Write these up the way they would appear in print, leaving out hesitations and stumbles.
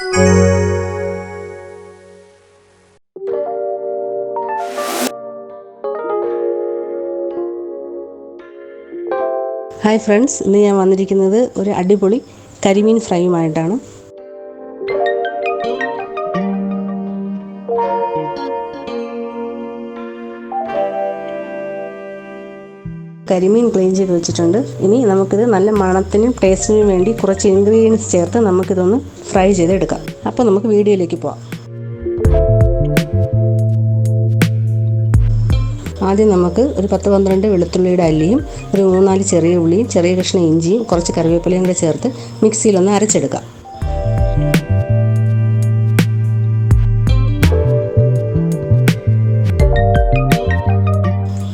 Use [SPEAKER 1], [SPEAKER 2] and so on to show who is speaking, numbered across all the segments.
[SPEAKER 1] Hi friends, ഇന്ന് ഞാൻ വന്നിരിക്കുന്നത് ഒരു അടിപൊളി കരിമീൻ ഫ്രൈയുമായിട്ടാണ്. കരിമീൻ ക്ലീൻ ചെയ്ത് വെച്ചിട്ടുണ്ട്. ഇനി നമുക്കിത് നല്ല മണത്തിനും ടേസ്റ്റിനും വേണ്ടി കുറച്ച് ഇൻഗ്രീഡിയൻസ് ചേർത്ത് നമുക്കിതൊന്ന് ഫ്രൈ ചെയ്തെടുക്കാം. അപ്പോൾ നമുക്ക് വീഡിയോയിലേക്ക് പോകാം. ആദ്യം നമുക്ക് ഒരു 10-12 വെളുത്തുള്ളിയുടെ അല്ലിയും ഒരു 3-4 ചെറിയ ഉള്ളിയും ചെറിയ കഷ്ണം ഇഞ്ചിയും കുറച്ച് കറിവേപ്പിലയും കൂടെ ചേർത്ത് മിക്സിയിലൊന്ന് അരച്ചെടുക്കാം.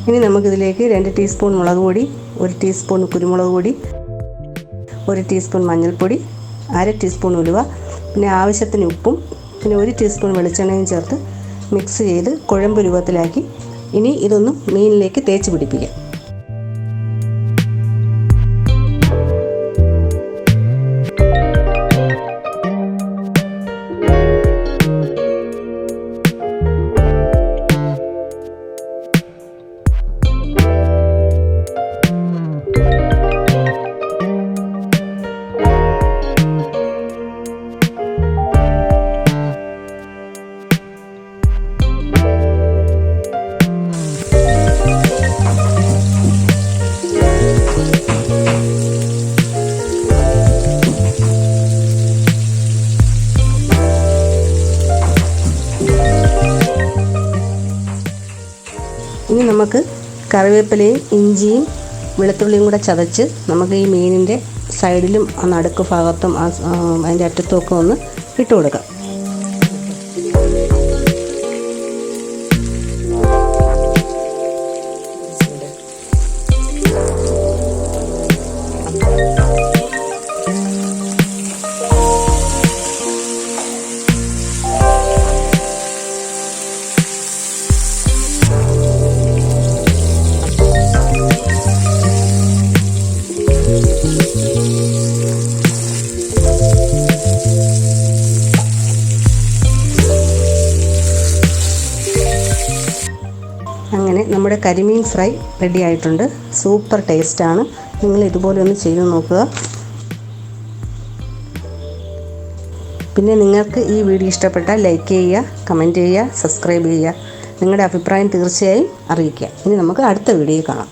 [SPEAKER 1] ഇനി നമുക്കിതിലേക്ക് 2 ടീസ്പൂൺ മുളക് പൊടി, 1 ടീസ്പൂൺ കുരുമുളക് പൊടി, 1 ടീസ്പൂൺ മഞ്ഞൾപ്പൊടി, 1/2 ടീസ്പൂൺ ഉലുവ, പിന്നെ ആവശ്യത്തിന് ഉപ്പും പിന്നെ 1 ടീസ്പൂൺ വെളിച്ചെണ്ണയും ചേർത്ത് മിക്സ് ചെയ്ത് കുഴമ്പ് രൂപത്തിലാക്കി ഇനി ഇതൊന്ന് മീനിലേക്ക് തേച്ച് പിടിപ്പിക്കാം. ഇനി നമുക്ക് കറിവേപ്പിലയും ഇഞ്ചിയും വെളുത്തുള്ളിയും കൂടെ ചതച്ച് നമുക്ക് ഈ മീനിൻ്റെ സൈഡിലും നടുക്ക് ഭാഗത്തും അതിൻ്റെ അറ്റത്തുമൊക്കെ ഒന്ന് ഇട്ട് കൊടുക്കാം. അങ്ങനെ നമ്മുടെ കരിമീൻ ഫ്രൈ റെഡി ആയിട്ടുണ്ട്. സൂപ്പർ ടേസ്റ്റാണ്. നിങ്ങൾ ഇതുപോലെ ഒന്ന് ചെയ്ത് നോക്കുക. പിന്നെ നിങ്ങൾക്ക് ഈ വീഡിയോ ഇഷ്ടപ്പെട്ടാൽ ലൈക്ക് ചെയ്യുക, കമൻറ്റ് ചെയ്യുക, സബ്സ്ക്രൈബ് ചെയ്യുക. നിങ്ങളുടെ അഭിപ്രായം തീർച്ചയായും അറിയിക്കുക. ഇനി നമുക്ക് അടുത്ത വീഡിയോയിൽ കാണാം.